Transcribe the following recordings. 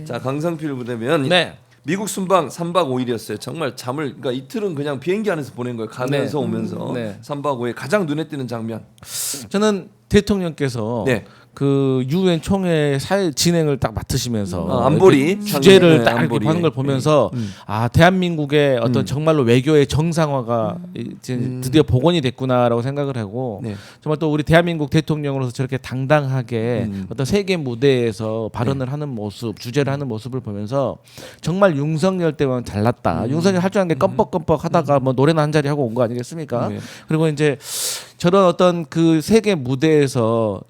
자, 강성필 부대변인. 네. 미국 순방 3박 5일이었어요. 정말 잠을 그러니까 이틀은 그냥 비행기 안에서 보낸 거예요. 가면서 오면서. 네. 3박 5일 가장 눈에 띄는 장면. 저는 대통령께서 네. 그 유엔 총회 진행을 딱 맡으시면서 안보리 주제를 네, 딱 이렇게 안보리. 하는 걸 보면서 아 대한민국의 어떤 정말로 외교의 정상화가 이제 드디어 복원이 됐구나라고 생각을 하고 네. 정말 또 우리 대한민국 대통령으로서 저렇게 당당하게 어떤 세계 무대에서 발언을 하는 모습, 주제를 하는 모습을 보면서 정말 윤석열 때와는 잘났다. 윤석열 할 줄 아는 게 껌뻑껌뻑 하다가 뭐 노래나 한 자리 하고 온 거 아니겠습니까? 네. 그리고 이제 저런 어떤 그 세계 무대에서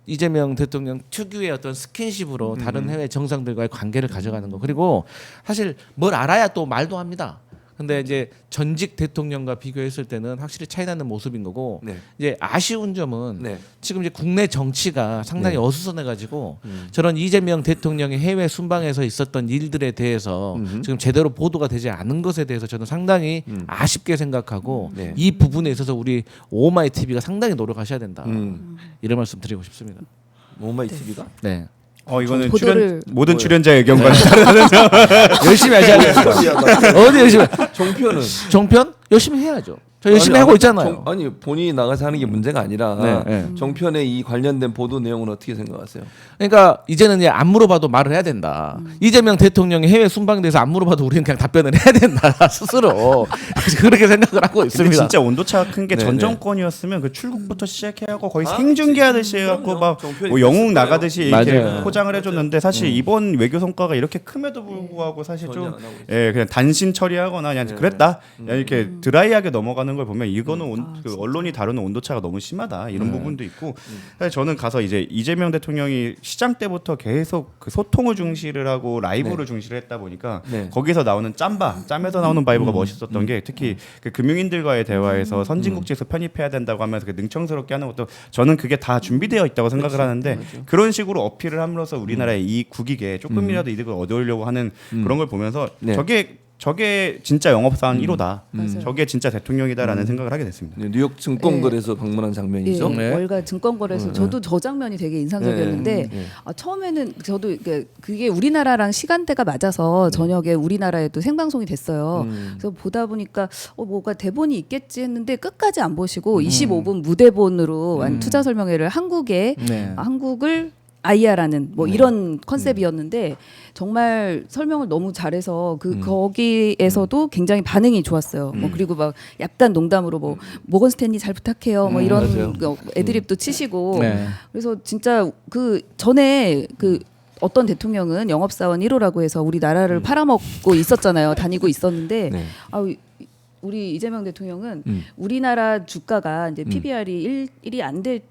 이재명 대통령 특유의 어떤 스킨십으로 다른 해외 정상들과의 관계를 가져가는 거. 그리고 사실 뭘 알아야 또 말도 합니다. 근데 이제 전직 대통령과 비교했을 때는 확실히 차이 나는 모습인 거고 네. 이제 아쉬운 점은 네. 지금 이제 국내 정치가 상당히 네. 어수선해 가지고 저런 이재명 대통령의 해외 순방에서 있었던 일들에 대해서 지금 제대로 보도가 되지 않은 것에 대해서 저는 상당히 아쉽게 생각하고 네. 이 부분에 있어서 우리 오마이 TV가 상당히 노력하셔야 된다. 이런 말씀 드리고 싶습니다. 오마이 TV가? 네. 이거는 보도를 모든 출연자 의견과 다른 열심히 하셔야 돼요. 어디 열심히? 종편은 종편 열심히 해야죠. 저 열심히 하고 있잖아요. 아니 본인이 나가서 하는 게 문제가 아니라 네, 네. 종편의 이 관련된 보도 내용은 어떻게 생각하세요? 그러니까 이제는 이제 안 물어봐도 말을 해야 된다. 이재명 대통령이 해외 순방에 대해서 안 물어봐도 우리는 그냥 답변을 해야 된다 스스로 그렇게 생각을 하고 근데 있습니다. 진짜 온도차가 큰 게 네, 전 네. 정권이었으면 그 출국부터 시작해갖고 거의 생중계하듯이 해갖고 막 종편이 뭐 영웅 그랬을 나가듯이 이렇게 맞아요. 포장을 해줬는데 사실 이번 외교 성과가 이렇게 큼에도 불구하고 사실 전혀 좀 안 하고 있어요. 예, 그냥 단신 처리하거나 그냥 그랬다 그냥 이렇게 드라이하게 넘어가는 걸 보면 이거는 그 언론이 다루는 온도차가 너무 심하다 이런 부분도 있고 사실 저는 가서 이제 이재명 대통령이 시장 때부터 계속 그 소통을 중시를 하고 라이브를 중시를 했다 보니까 네. 거기서 나오는 짬에서 나오는 바이브가 멋있었던 게 특히 그 금융인들과의 대화에서 선진국지에서 편입해야 된다고 하면서 그 능청스럽게 하는 것도 저는 그게 다 준비되어 있다고 생각을 하는데 그런 식으로 어필을 함으로써 우리나라의 이 국익에 조금이라도 이득을 얻으려고 하는 그런 걸 보면서 네. 저게 진짜 영업사원 1호다. 맞아요. 저게 진짜 대통령이다라는 생각을 하게 됐습니다. 네, 뉴욕 증권거래소 방문한 장면이죠. 예, 네. 월가 증권거래소 저도 저 장면이 되게 인상적이었는데 처음에는 저도 그게 우리나라랑 시간대가 맞아서 저녁에 우리나라에도 생방송이 됐어요. 그래서 보다 보니까 뭐가 대본이 있겠지 했는데 끝까지 안 보시고 25분 무대본으로 투자 설명회를 한국을 아이아라는 뭐 이런 컨셉이었는데 정말 설명을 너무 잘해서 거기에서도 굉장히 반응이 좋았어요. 뭐 그리고 막 약간 농담으로 뭐 모건 스탠리 잘 부탁해요. 뭐 이런 맞아요. 애드립도 치시고 네. 그래서 진짜 그 전에 그 어떤 대통령은 영업사원 1호라고 해서 우리 나라를 팔아먹고 있었잖아요. 다니고 있었는데 네. 우리 이재명 대통령은 우리나라 주가가 이제 PBR이 1이 안 될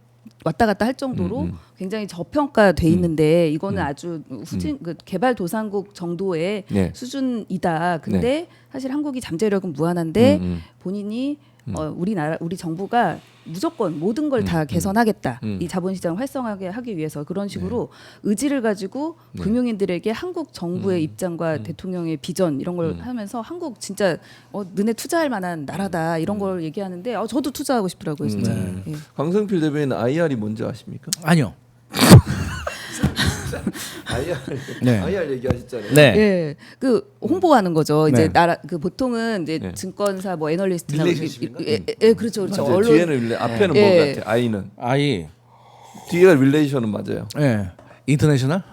왔다 갔다 할 정도로 굉장히 저평가돼 있는데 이거는 아주 후진 그 개발도상국 정도의 네. 수준이다. 근데 사실 한국이 잠재력은 무한한데 본인이 우리 정부가 무조건 모든 걸 다 개선하겠다. 이 자본시장을 활성화하게 하기 위해서 그런 식으로 의지를 가지고 금융인들에게 한국 정부의 입장과 대통령의 비전 이런 걸 하면서 한국 진짜 너네 투자할 만한 나라다 이런 걸 얘기하는데 저도 투자하고 싶더라고요 진짜. 예. 강성필 대변인 IR이 뭔지 아십니까? 아니요. IR, 네. IR 얘기하셨잖아요. 네. 예, 그 홍보하는 거죠. 이제 네. 나라 그 보통은 이제 네. 증권사 뭐 애널리스트나 릴레이션십인가? 그렇죠, 그렇죠. 맞아요. 뒤에는 앞에는 예. 뭐 같아? I는 아이. 뒤가 릴레이션은 맞아요. 예. 인터내셔널?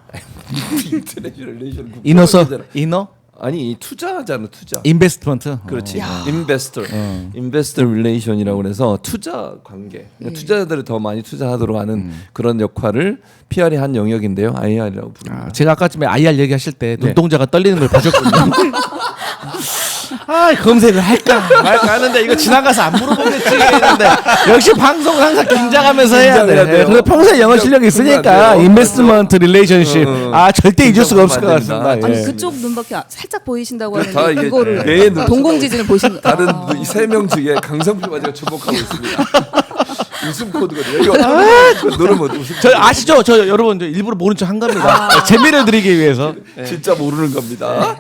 인터내셔널 릴레이션 이너서 이너? 아니 투자잖아 투자. 인베스트먼트. 그렇지. 인베스터 릴레이션이라고 그래서 투자 관계. 그러니까 투자자들이 더 많이 투자하도록 하는 그런 역할을 PR이 한 영역인데요. IR이라고 부릅니다. 제가 아까쯤에 IR 얘기하실 때 네. 눈동자가 떨리는 걸 보셨거든요. 검색을 할까 말까 하는데 이거 지나가서 안 물어보겠지 했는데 역시 방송은 항상 긴장하면서 해야 돼. 긴장해야 돼요. 그래서 평소에 영어 실력이 있으니까 돼요. 인베스트먼트 릴레이션십 절대 잊을 수가 없을 것 긴장하면 같습니다. 안 아니 예. 그쪽 눈밖에 살짝 보이신다고 다 하는데 이게 그거를 내 눈 동공지진을 보신 다른 세 명 중에 강성필과 제가 주목하고 있습니다. 웃음 코드거든요. 이거 누르면 웃음. 저 아시죠? 저 여러분 저 일부러 모른 척 한 겁니다. 재미를 드리기 위해서. 진짜 모르는 겁니다.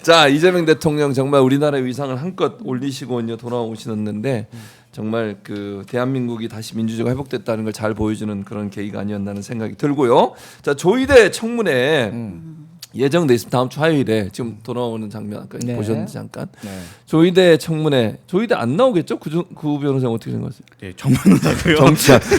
자, 이재명 대통령 정말 우리나라의 위상을 한껏 올리시고 돌아오시는데 정말 그 대한민국이 다시 민주주의가 회복됐다는 걸 잘 보여주는 그런 계기가 아니었나는 생각이 들고요. 자, 조의대 청문회 예정돼 있습니다. 다음 주 화요일에 지금 돌아오는 장면 아까 네. 보셨는지 잠깐. 네. 조의대 청문회 조의대 안 나오겠죠? 구 변호사 어떻게 생각하세요? 예, 정변호사고요.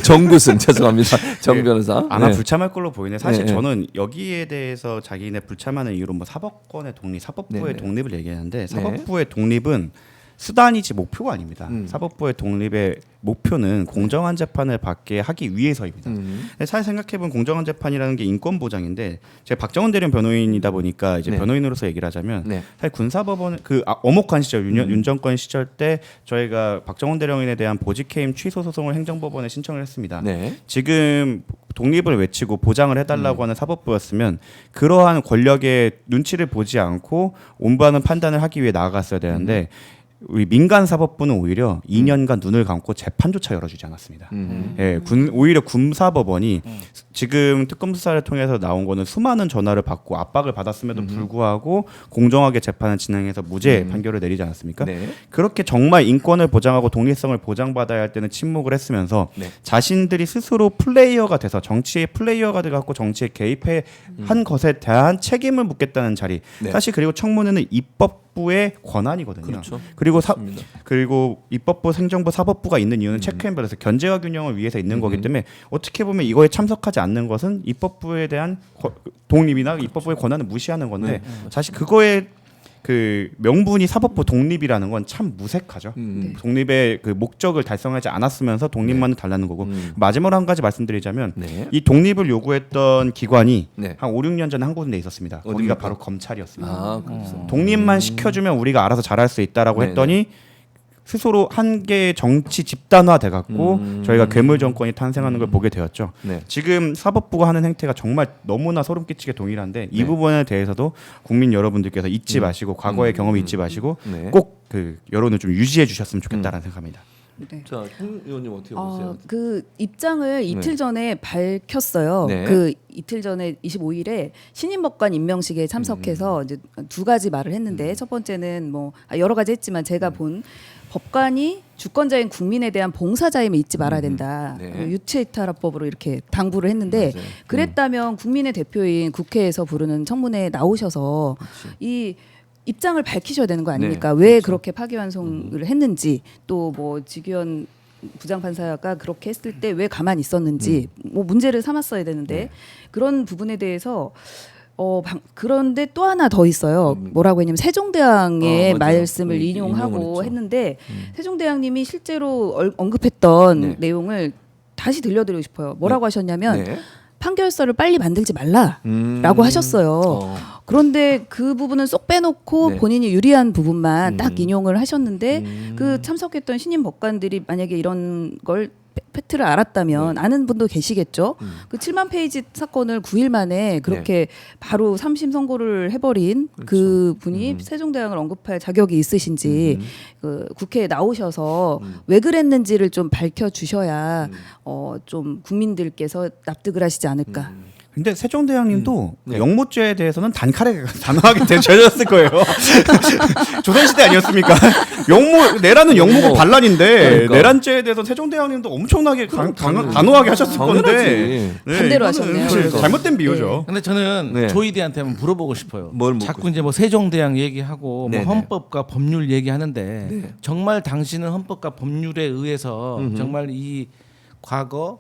정구승 죄송합니다. 정 변호사. 아마 네. 불참할 걸로 보이네. 사실 네, 네. 저는 여기에 대해서 자기네 불참하는 이유로 뭐 사법권의 독립, 사법부의 네, 네. 독립을 얘기하는데 사법부의 독립은 수단이지 목표가 아닙니다. 사법부의 독립의 목표는 공정한 재판을 받게 하기 위해서입니다. 근데 사실 생각해보면 공정한 재판이라는 게 인권 보장인데 제가 박정원 대령 변호인이다 보니까 이제 네. 변호인으로서 얘기를 하자면 네. 사실 군사법원 그 엄혹한 시절 윤 정권 시절 때 저희가 박정원 대령인에 대한 보직해임 취소 소송을 행정법원에 신청을 했습니다. 네. 지금 독립을 외치고 보장을 해달라고 하는 사법부였으면 그러한 권력의 눈치를 보지 않고 온바는 판단을 하기 위해 나아갔어야 되는데 우리 민간 사법부는 오히려 2년간 눈을 감고 재판조차 열어주지 않았습니다. 예, 오히려 군사법원이 지금 특검 수사를 통해서 나온 거는 수많은 전화를 받고 압박을 받았음에도 불구하고 공정하게 재판을 진행해서 무죄 판결을 내리지 않았습니까? 네. 그렇게 정말 인권을 보장하고 독립성을 보장받아야 할 때는 침묵을 했으면서 네. 자신들이 스스로 플레이어가 돼서 정치의 플레이어가 돼갖고 정치에 개입해 한 것에 대한 책임을 묻겠다는 자리. 네. 사실 그리고 청문회는 입법부의 권한이거든요. 그렇죠. 그리고 입법부, 행정부, 사법부가 있는 이유는 체크앤밸런스, 견제와 균형을 위해서 있는 거기 때문에 어떻게 보면 이거에 참석하지 않는 것은 입법부에 대한 독립이나 입법부의 권한을 무시하는 건데 사실 그거에 그 명분이 사법부 독립이라는 건 참 무색하죠. 독립의 그 목적을 달성하지 않았으면서 독립만을 달라는 거고 마지막으로 한 가지 말씀드리자면 네. 이 독립을 요구했던 기관이 네. 한 5, 6년 전에 한 군데 있었습니다. 거기가 어디입니까? 바로 검찰이었습니다. 아, 그렇죠. 독립만 시켜주면 우리가 알아서 잘할 수 있다라고 네네. 했더니 스스로 한 개의 정치 집단화 돼갖고 저희가 괴물 정권이 탄생하는 걸 보게 되었죠. 네. 지금 사법부가 하는 행태가 정말 너무나 소름 끼치게 동일한데 이 네. 부분에 대해서도 국민 여러분들께서 잊지 마시고 과거의 경험을 잊지 마시고 네. 꼭 그 여론을 좀 유지해 주셨으면 좋겠다라는 생각합니다. 네. 자, 홍 의원님 어떻게 보세요? 그 입장을 이틀 전에 밝혔어요. 네. 그 이틀 전에 25일에 신임법관 임명식에 참석해서 이제 두 가지 말을 했는데 첫 번째는 뭐 여러 가지 했지만 제가 본 법관이 주권자인 국민에 대한 봉사자임을 잊지 말아야 된다. 네. 유체이탈화법으로 이렇게 당부를 했는데 맞아요. 그랬다면 국민의 대표인 국회에서 부르는 청문회에 나오셔서 이 입장을 밝히셔야 되는 거 아닙니까? 네, 왜 그렇죠. 그렇게 파기환송을 했는지 또 뭐 직위원 부장판사가 그렇게 했을 때 왜 가만히 있었는지 뭐 문제를 삼았어야 되는데 그런 부분에 대해서 그런데 또 하나 더 있어요. 뭐라고 했냐면 세종대왕의 맞아요. 말씀을 인용을 인용하고 했죠. 했는데 세종대왕님이 실제로 언급했던 네. 내용을 다시 들려드리고 싶어요. 뭐라고 하셨냐면 네. 판결서를 빨리 만들지 말라라고 하셨어요. 그런데 그 부분은 쏙 빼놓고 네. 본인이 유리한 부분만 딱 인용을 하셨는데 그 참석했던 신임 법관들이 만약에 이런 걸 팩트를 알았다면 아는 분도 계시겠죠. 그 7만 페이지 사건을 9일 만에 그렇게 바로 3심 선고를 해버린 그 분이 세종대왕을 언급할 자격이 있으신지 그 국회에 나오셔서 왜 그랬는지를 좀 밝혀주셔야 좀 국민들께서 납득을 하시지 않을까. 근데 세종대왕님도 네. 영모죄에 대해서는 단호하게 대처하셨을 거예요. 조선시대 아니었습니까? 내란은 영모고 반란인데 그러니까. 내란죄에 대해서 세종대왕님도 엄청나게 단호하게 하셨을 건데 당연하지. 반대로 이거는 하셨네요. 그러니까. 잘못된 비유죠. 근데 저는 네. 조이대한테 한번 물어보고 싶어요. 뭘 묻고 자꾸 이제 뭐 세종대왕 얘기하고 뭐 네네. 헌법과 법률 얘기하는데 네. 정말 당신은 헌법과 법률에 의해서 정말 이 과거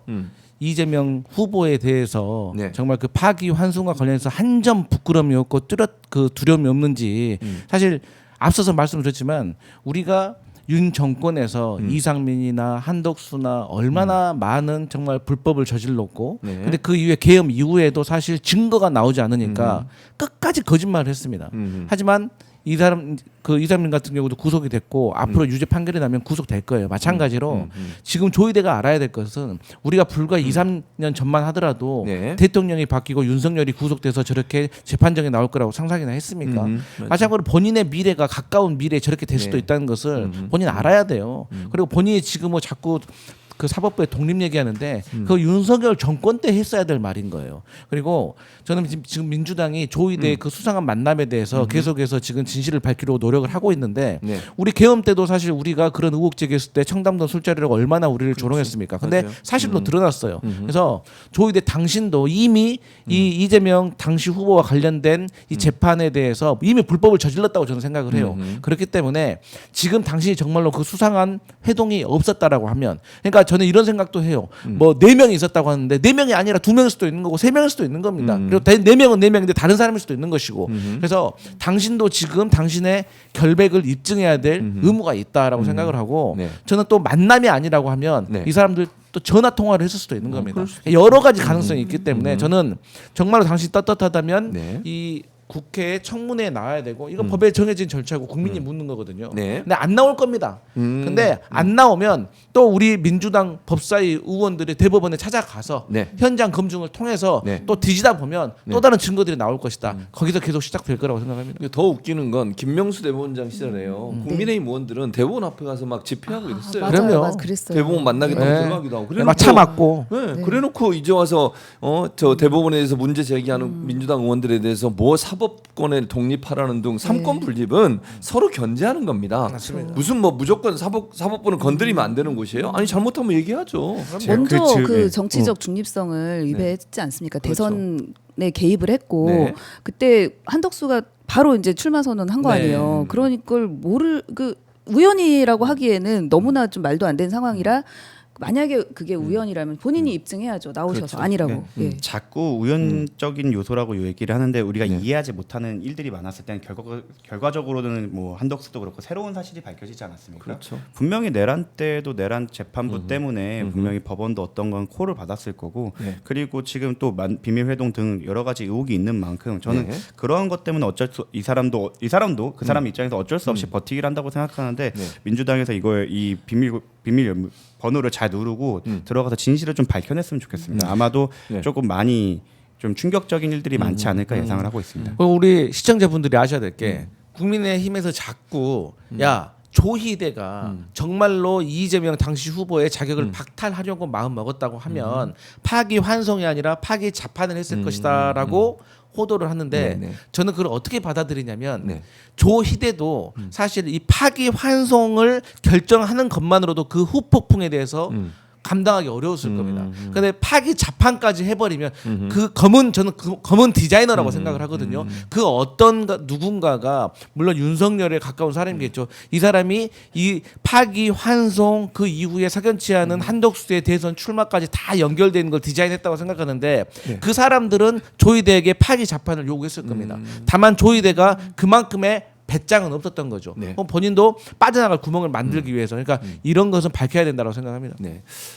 이재명 후보에 대해서 네. 정말 그 파기 환송과 관련해서 한 점 부끄러움이 없고 그 두려움이 없는지 사실 앞서서 말씀드렸지만 우리가 윤 정권에서 이상민이나 한덕수나 얼마나 많은 정말 불법을 저질렀고 네. 근데 그 이후에 계엄 이후에도 사실 증거가 나오지 않으니까 끝까지 거짓말을 했습니다. 하지만 이사민 같은 경우도 구속이 됐고 앞으로 유죄 판결이 나면 구속될 거예요. 마찬가지로 지금 조희대가 알아야 될 것은 우리가 불과 2, 3년 전만 하더라도 네. 대통령이 바뀌고 윤석열이 구속돼서 저렇게 재판정에 나올 거라고 상상이나 했습니까? 마찬가지로 본인의 미래가 가까운 미래에 저렇게 될 수도 네. 있다는 것을 본인 알아야 돼요. 그리고 본인이 지금 뭐 자꾸 그 사법부의 독립 얘기하는데 그 윤석열 정권 때 했어야 될 말인 거예요. 그리고 저는 지금 민주당이 조희대의 그 수상한 만남에 대해서 계속해서 지금 진실을 밝히려고 노력을 하고 있는데 네. 우리 계엄 때도 사실 우리가 그런 의혹 제기했을 때 청담동 술자리라고 얼마나 우리를 조롱했습니까? 근데 맞아요. 사실로 드러났어요. 그래서 조희대 당신도 이미 이 이재명 당시 후보와 관련된 이 재판에 대해서 이미 불법을 저질렀다고 저는 생각을 해요. 그렇기 때문에 지금 당신이 정말로 그 수상한 회동이 없었다라고 하면, 그러니까 저는 이런 생각도 해요. 뭐 4명이 있었다고 하는데 4명이 아니라 2명일 수도 있는 거고 3명일 수도 있는 겁니다. 그리고 4명은 4명인데 다른 사람일 수도 있는 것이고. 그래서 당신도 지금 당신의 결백을 입증해야 될 의무가 있다라고 생각을 하고, 네. 저는 또 만남이 아니라고 하면 네. 이 사람들 또 전화 통화를 했을 수도 있는 겁니다. 그럴 수도 여러 가지 가능성이 있기 때문에 저는 정말로 당신이 떳떳하다면 네. 이 국회에 청문회에 나와야 되고, 이건 법에 정해진 절차고 국민이 묻는 거거든요. 네. 근데 안 나올 겁니다. 근데 안 나오면 또 우리 민주당 법사위 의원들이 대법원에 찾아가서 네. 현장 검증을 통해서 네. 또 뒤지다 보면 또 다른 증거들이 나올 것이다. 거기서 계속 시작될 거라고 생각합니다. 더 웃기는 건 김명수 대법원장 시절에요. 국민의힘 의원들은 대법원 앞에 가서 막 집회하고 이랬어요. 맞아요, 그럼요. 맞아요. 그랬어요. 대법원 만나겠다고 네. 들어가기도 하고. 막 참았고. 네, 그래놓고 이제 와서 저 대법원에 대해서 문제 제기하는 민주당 의원들에 대해서 뭐 사법권을 독립하라는 등 삼권 분립은 서로 견제하는 겁니다. 맞습니다. 무슨 뭐 무조건 사법부는 건드리면 안 되는 곳이에요? 아니 잘못하면 얘기하죠. 먼저 그 예. 정치적 중립성을 위배했지 않습니까? 그렇죠. 대선에 개입을 했고 네. 그때 한덕수가 바로 이제 출마 선언한 거 네. 아니에요. 그러니까 그걸 모를 그 우연이라고 하기에는 너무나 좀 말도 안 되는 상황이라, 만약에 그게 우연이라면 본인이 입증해야죠. 나오셔서 그렇죠. 아니라고. 네. 예. 자꾸 우연적인 요소라고 얘기를 하는데 우리가 이해하지 못하는 일들이 많았을 때는 결과적으로는 뭐 한덕수도 그렇고 새로운 사실이 밝혀지지 않았습니까? 그렇죠. 분명히 내란 때도 내란 재판부 때문에 분명히 법원도 어떤 건 콜을 받았을 거고, 네. 그리고 지금 또 비밀 회동 등 여러 가지 의혹이 있는 만큼 저는 네. 그러한 것 때문에 이 사람도 그 사람 입장에서 어쩔 수 없이 버티기를 한다고 생각하는데, 네. 민주당에서 이걸 이 비밀 번호를 잘 누르고 들어가서 진실을 좀 밝혀냈으면 좋겠습니다. 아마도 네. 조금 많이 좀 충격적인 일들이 많지 않을까 예상을 하고 있습니다. 그리고 우리 시청자분들이 아셔야 될 게, 국민의힘에서 자꾸 야 조희대가 정말로 이재명 당시 후보의 자격을 박탈하려고 마음 먹었다고 하면 파기환송이 아니라 파기자판을 했을 것이다라고 호도를 하는데, 네, 네. 저는 그걸 어떻게 받아들이냐면 네. 조희대도 사실 이 파기환송을 결정하는 것만으로도 그 후폭풍에 대해서 감당하기 어려웠을 겁니다. 근데 파기 자판까지 해버리면 그 저는 그 검은 디자이너라고 생각을 하거든요. 그 어떤 누군가가, 물론 윤석열에 가까운 사람이겠죠. 이 사람이 이 파기 환송 그 이후에 석연치 않은 한덕수의 대선 출마까지 다 연결되는 걸 디자인했다고 생각하는데, 그 사람들은 조희대에게 파기 자판을 요구했을 겁니다. 다만 조희대가 그만큼의 배짱은 없었던 거죠. 네. 본인도 빠져나갈 구멍을 만들기 위해서. 그러니까 이런 것은 밝혀야 된다고 생각합니다. 네.